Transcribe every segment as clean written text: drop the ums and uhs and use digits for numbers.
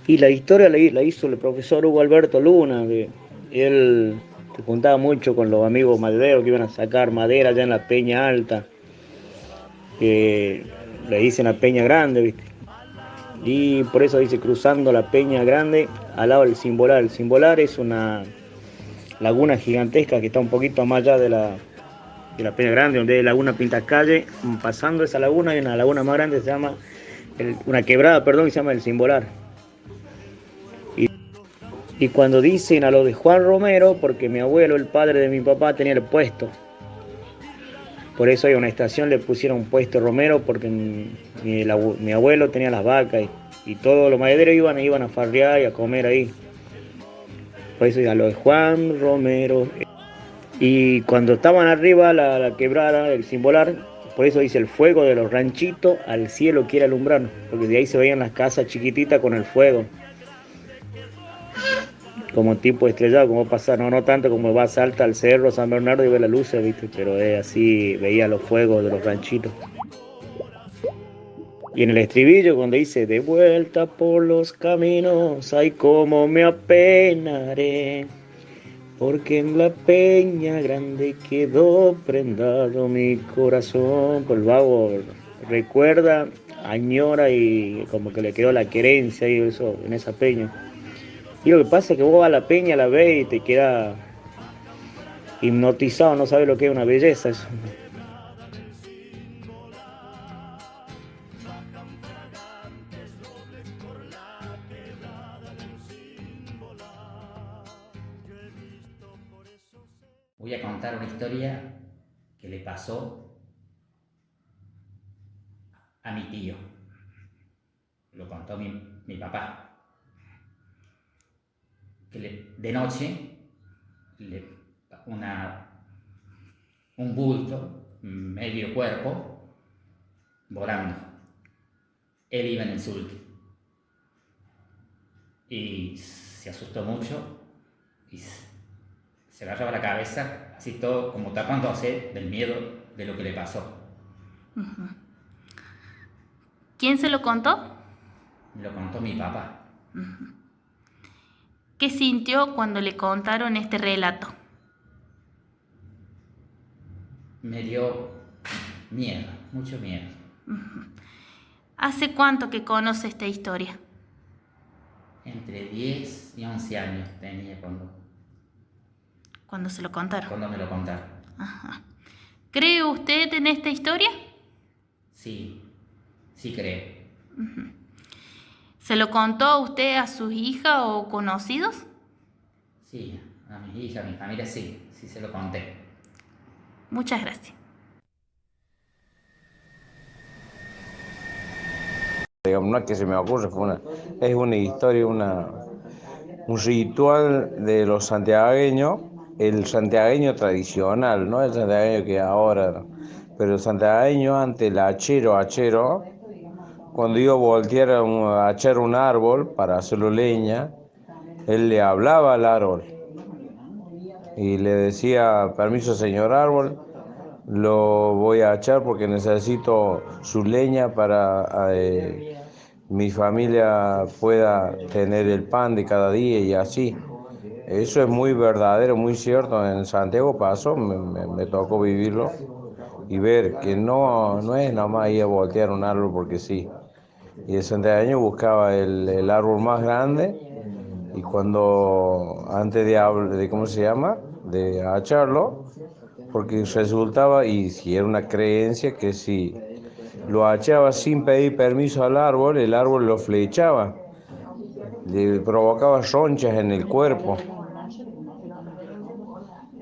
Y la historia la hizo el profesor Hugo Alberto Luna, que él se juntaba mucho con los amigos madereros que iban a sacar madera allá en la Peña Alta, que le dicen la Peña Grande, ¿viste? Y por eso dice cruzando la Peña Grande al lado del Cimbolar. El Cimbolar es una laguna gigantesca que está un poquito más allá de la Peña Grande, donde hay Laguna Pintacalle. Pasando esa laguna hay una laguna más grande, se llama, una quebrada, perdón, que se llama el Cimbolar. Y, y cuando dicen a lo de Juan Romero, porque mi abuelo, el padre de mi papá, tenía el puesto. Por eso hay una estación, le pusieron puesto Romero, porque mi abuelo tenía las vacas y todos los madereros iban a farrear y a comer ahí. Por eso a lo de Juan Romero. Y cuando estaban arriba, la quebrada, el Cimbolar, por eso dice el fuego de los ranchitos al cielo quiere alumbrar, porque de ahí se veían las casas chiquititas con el fuego, como tipo estrellado, como pasa, no, no tanto como va Salta al cerro San Bernardo y ve las luces, ¿viste? Pero es así, veía los fuegos de los ranchitos. Y en el estribillo, cuando dice de vuelta por los caminos, ay, cómo me apenaré. Porque en la peña grande quedó prendado mi corazón. Por el vago recuerda, añora y como que le quedó la querencia y eso en esa peña. Y lo que pasa es que vos vas a la peña, la ves y te queda hipnotizado, no sabes lo que es una belleza eso. Voy a contar una historia que le pasó a mi tío. Lo contó mi papá. De noche, le, una, un bulto, medio cuerpo, volando. Él iba en el sulky y se asustó mucho y se agarraba la cabeza, así todo como tapándose del miedo de lo que le pasó. ¿Quién se lo contó? Me lo contó mi papá. ¿Qué sintió cuando le contaron este relato? Me dio miedo, mucho miedo. ¿Hace cuánto que conoce esta historia? Entre 10 y 11 años tenía Cuando se lo contaron. cuando me lo contaron. Ajá. ¿Cree usted en esta historia? Sí, sí creo. ¿Se lo contó usted a sus hijas o conocidos? Sí, a mis hijas, a mi familia sí, sí se lo conté. Muchas gracias. Digamos, no es que se me ocurre, es una historia, un ritual de los santiagueños, el santiagueño tradicional, no el santiagueño que ahora, pero el santiagueño ante el hachero, cuando iba a voltear a echar un árbol para hacerlo leña, él le hablaba al árbol y le decía, permiso señor árbol, lo voy a echar porque necesito su leña para mi familia pueda tener el pan de cada día y así. Eso es muy verdadero, muy cierto. En Santiago pasó, me tocó vivirlo y ver que no es nada más ir a voltear un árbol porque sí. Y el santiagueño buscaba el árbol más grande y cuando, antes de ¿cómo se llama? De acharlo, porque resultaba, y si era una creencia, que si lo achaba sin pedir permiso al árbol, el árbol lo flechaba, le provocaba ronchas en el cuerpo.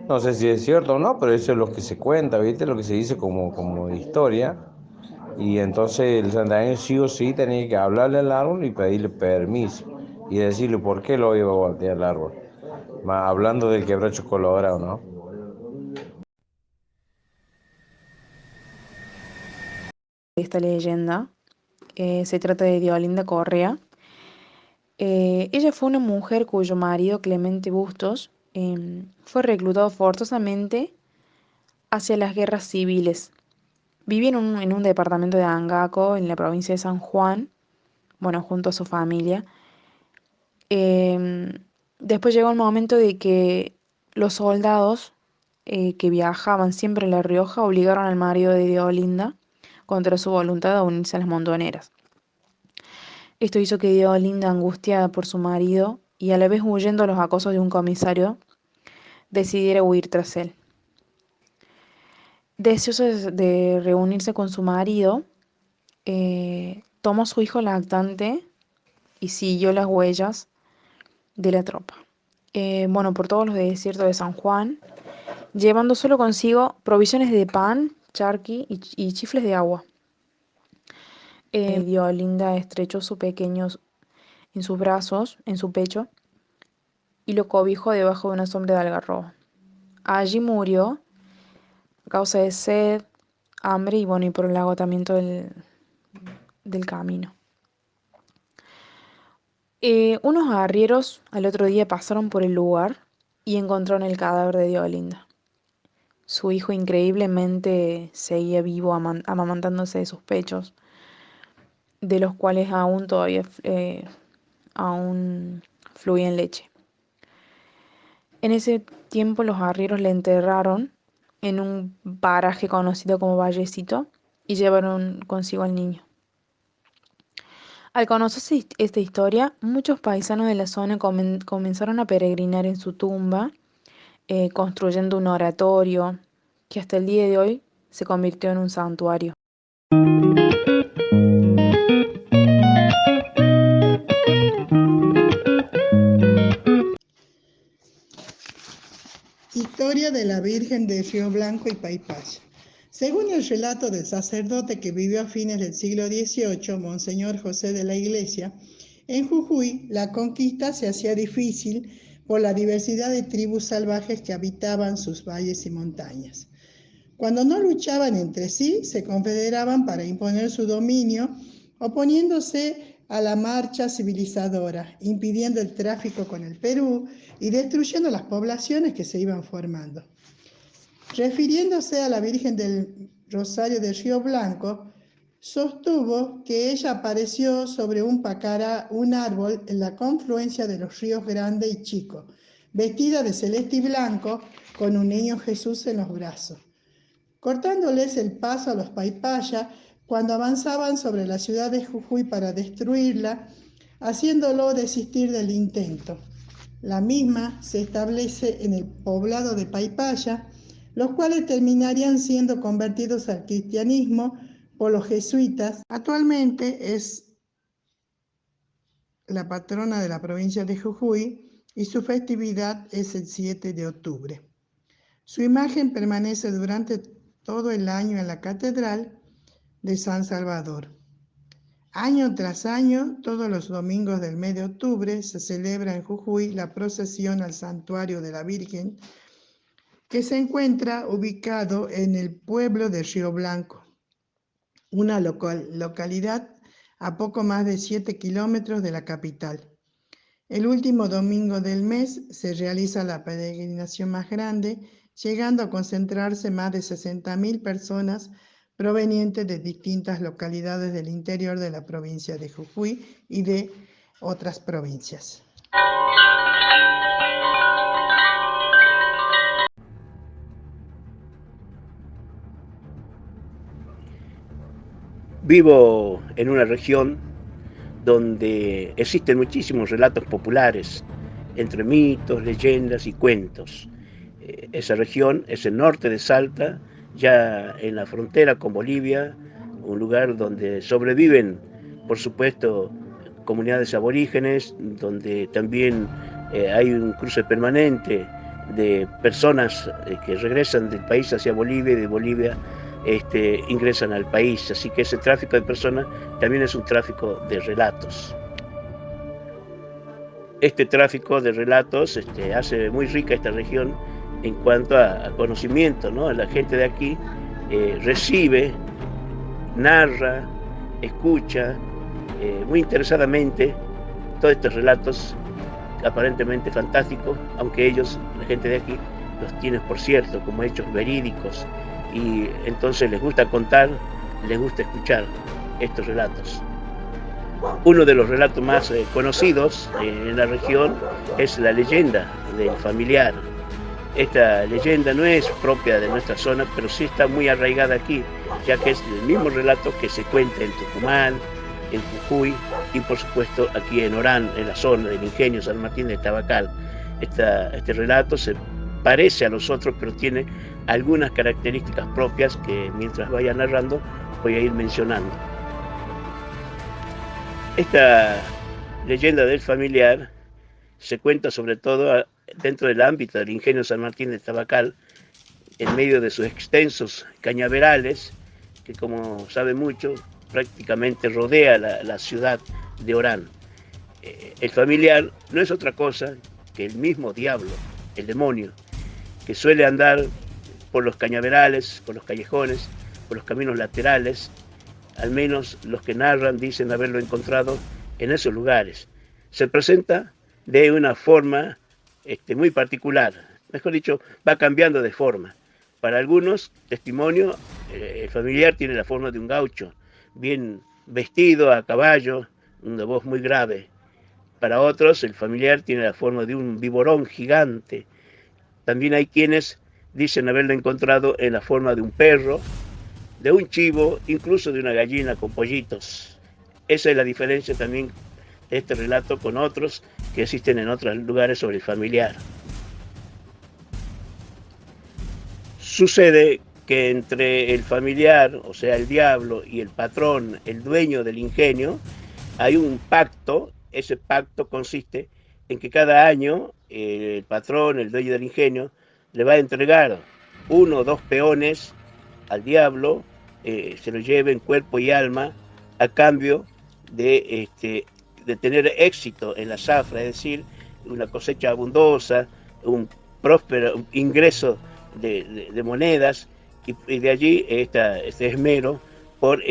No sé si es cierto o no, pero eso es lo que se cuenta, ¿viste? Lo que se dice como historia. Y entonces el santañeño sí o sí tenía que hablarle al árbol y pedirle permiso. Y decirle por qué lo iba a voltear el árbol. Hablando del quebracho colorado, ¿no? Esta leyenda. Se trata de Diolinda Correa. Ella fue una mujer cuyo marido, Clemente Bustos, fue reclutado forzosamente hacia las guerras civiles. Vivía en un departamento de Angaco, en la provincia de San Juan, bueno, junto a su familia. Em, Después llegó el momento de que los soldados que viajaban siempre a La Rioja obligaron al marido de Diolinda, contra su voluntad, a unirse a las montoneras. Esto hizo que Diolinda, angustiada por su marido y a la vez huyendo a los acosos de un comisario, decidiera huir tras él. Deseosa de reunirse con su marido, tomó a su hijo lactante y siguió las huellas de la tropa. Bueno, por todos los desiertos de San Juan, llevando solo consigo provisiones de pan, charqui y chifles de agua. Diolinda estrechó su pequeño en sus brazos, en su pecho, y lo cobijó debajo de una sombra de algarrobo. Allí murió a causa de sed, hambre y bueno, y por el agotamiento del camino. Unos arrieros al otro día pasaron por el lugar y encontraron el cadáver de Diolinda. Su hijo increíblemente seguía vivo, amamantándose de sus pechos, de los cuales aún todavía aún fluía leche. En ese tiempo los arrieros le enterraron en un paraje conocido como Vallecito y llevaron consigo al niño. Al conocerse esta historia, muchos paisanos de la zona comenzaron a peregrinar en su tumba, construyendo un oratorio que hasta el día de hoy se convirtió en un santuario. Historia de la Virgen de Río Blanco y Paipaya. Según el relato del sacerdote que vivió a fines del siglo XVIII, Monseñor José de la Iglesia, en Jujuy la conquista se hacía difícil por la diversidad de tribus salvajes que habitaban sus valles y montañas. Cuando no luchaban entre sí, se confederaban para imponer su dominio, oponiéndose a la marcha civilizadora, impidiendo el tráfico con el Perú y destruyendo las poblaciones que se iban formando. Refiriéndose a la Virgen del Rosario de Río Blanco, sostuvo que ella apareció sobre un pacara, un árbol en la confluencia de los ríos Grande y Chico, vestida de celeste y blanco, con un niño Jesús en los brazos, cortándoles el paso a los Paipaya cuando avanzaban sobre la ciudad de Jujuy para destruirla, haciéndolo desistir del intento. La misma se establece en el poblado de Paipaya, los cuales terminarían siendo convertidos al cristianismo por los jesuitas. Actualmente es la patrona de la provincia de Jujuy y su festividad es el 7 de octubre. Su imagen permanece durante todo el año en la Catedral de San Salvador. Año tras año, todos los domingos del mes de octubre, se celebra en Jujuy la procesión al Santuario de la Virgen, que se encuentra ubicado en el pueblo de Río Blanco, una localidad a poco más de 7 kilómetros de la capital. El último domingo del mes se realiza la peregrinación más grande, llegando a concentrarse más de 60.000 personas provenientes de distintas localidades del interior de la provincia de Jujuy y de otras provincias. Vivo en una región donde existen muchísimos relatos populares, entre mitos, leyendas y cuentos. Esa región es el norte de Salta, ya en la frontera con Bolivia, un lugar donde sobreviven, por supuesto, comunidades aborígenes, donde también hay un cruce permanente de personas que regresan del país hacia Bolivia y de Bolivia ingresan al país. Así que ese tráfico de personas también es un tráfico de relatos. Este tráfico de relatos hace muy rica esta región en cuanto a conocimiento, ¿no? La gente de aquí recibe, narra, escucha muy interesadamente todos estos relatos aparentemente fantásticos, aunque ellos, la gente de aquí, los tienen por cierto como hechos verídicos, y entonces les gusta contar, les gusta escuchar estos relatos. Uno de los relatos más conocidos en la región es la leyenda del familiar. Esta leyenda no es propia de nuestra zona, pero sí está muy arraigada aquí, ya que es el mismo relato que se cuenta en Tucumán, en Jujuy y por supuesto aquí en Orán, en la zona del ingenio San Martín de Tabacal. Este relato se parece a los otros, pero tiene algunas características propias que mientras vaya narrando voy a ir mencionando. Esta leyenda del familiar se cuenta sobre todo dentro del ámbito del ingenio San Martín de Tabacal, en medio de sus extensos cañaverales, que como sabe mucho, prácticamente rodea la ciudad de Orán. El familiar no es otra cosa que el mismo diablo, el demonio, que suele andar por los cañaverales, por los callejones, por los caminos laterales. Al menos los que narran dicen haberlo encontrado en esos lugares. Se presenta de una forma muy particular, mejor dicho, va cambiando de forma. Para algunos, testimonio, el familiar tiene la forma de un gaucho, bien vestido, a caballo, una voz muy grave. Para otros, el familiar tiene la forma de un viborón gigante. También hay quienes dicen haberlo encontrado en la forma de un perro, de un chivo, incluso de una gallina con pollitos. Esa es la diferencia también de este relato con otros que existen en otros lugares sobre el familiar. Sucede que entre el familiar, o sea, el diablo, y el patrón, el dueño del ingenio, hay un pacto. Ese pacto consiste en que cada año el patrón, el dueño del ingenio, le va a entregar 1 o 2 peones al diablo, se lo lleve en cuerpo y alma a cambio de tener éxito en la zafra, es decir, una cosecha abundosa, un próspero ingreso de monedas, y de allí este esmero por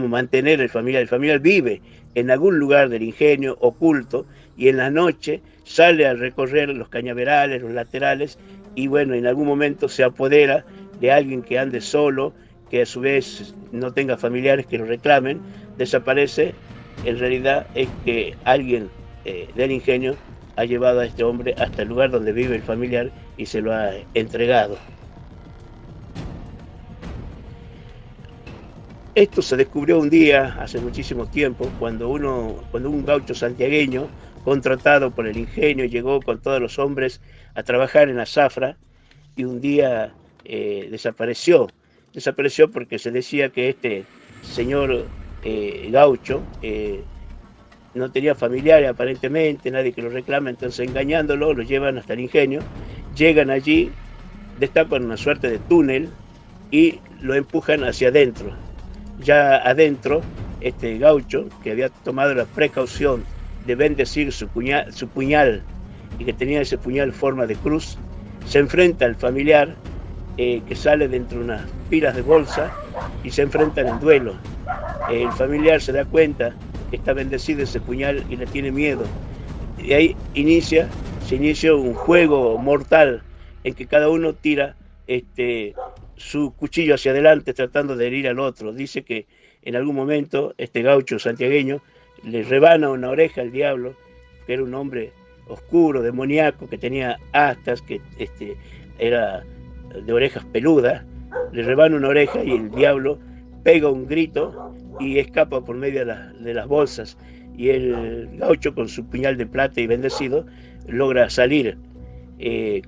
mantener el familiar. El familiar vive en algún lugar del ingenio oculto y en la noche sale a recorrer los cañaverales, los laterales, y bueno, en algún momento se apodera de alguien que ande solo, que a su vez no tenga familiares que lo reclamen, desaparece. En realidad es que alguien del ingenio ha llevado a este hombre hasta el lugar donde vive el familiar y se lo ha entregado. Esto se descubrió un día, hace muchísimo tiempo, cuando un gaucho santiagueño, contratado por el ingenio, llegó con todos los hombres a trabajar en la zafra, y un día desapareció. Desapareció porque se decía que este señor gaucho no tenía familiares aparentemente, nadie que lo reclame, entonces engañándolo lo llevan hasta el ingenio, llegan allí, destapan una suerte de túnel y lo empujan hacia adentro. Ya adentro, este gaucho, que había tomado la precaución de bendecir su puñal y que tenía ese puñal forma de cruz, se enfrenta al familiar que sale dentro de unas pilas de bolsa y se enfrentan en duelo. El familiar se da cuenta que está bendecido ese puñal y le tiene miedo. Y ahí se inicia un juego mortal en que cada uno tira su cuchillo hacia adelante tratando de herir al otro. Dice que en algún momento este gaucho santiagueño le rebana una oreja al diablo, que era un hombre oscuro, demoníaco, que tenía astas, que era de orejas peludas. Le rebana una oreja y el diablo pega un grito y escapa por medio de las bolsas, y el gaucho, con su puñal de plata y bendecido, logra salir.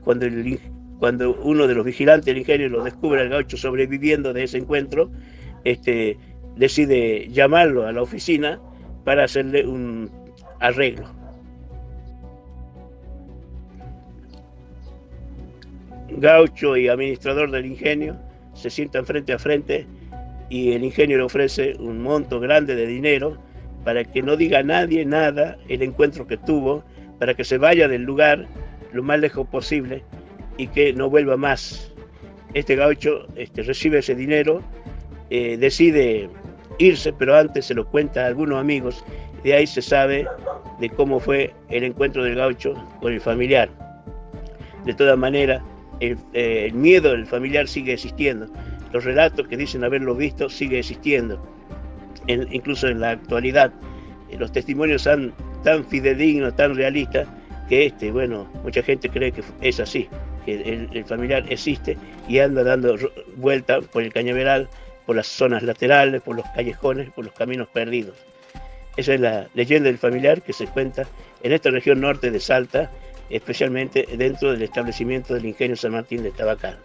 Cuando uno de los vigilantes del ingenio lo descubre al gaucho sobreviviendo de ese encuentro, decide llamarlo a la oficina para hacerle un arreglo. Gaucho y administrador del ingenio se sientan frente a frente y el ingenio le ofrece un monto grande de dinero para que no diga a nadie nada el encuentro que tuvo, para que se vaya del lugar lo más lejos posible y que no vuelva más. Este gaucho recibe ese dinero, decide irse, pero antes se lo cuenta a algunos amigos. De ahí se sabe de cómo fue el encuentro del gaucho con el familiar. De todas maneras, el miedo del familiar sigue existiendo. Los relatos que dicen haberlo visto sigue existiendo, incluso en la actualidad. los testimonios son tan fidedignos, tan realistas, que bueno, mucha gente cree que es así, que el familiar existe y anda dando vueltas por el cañaveral, por las zonas laterales, por los callejones, por los caminos perdidos. Esa es la leyenda del familiar que se cuenta en esta región norte de Salta, especialmente dentro del establecimiento del Ingenio San Martín de Tabacán.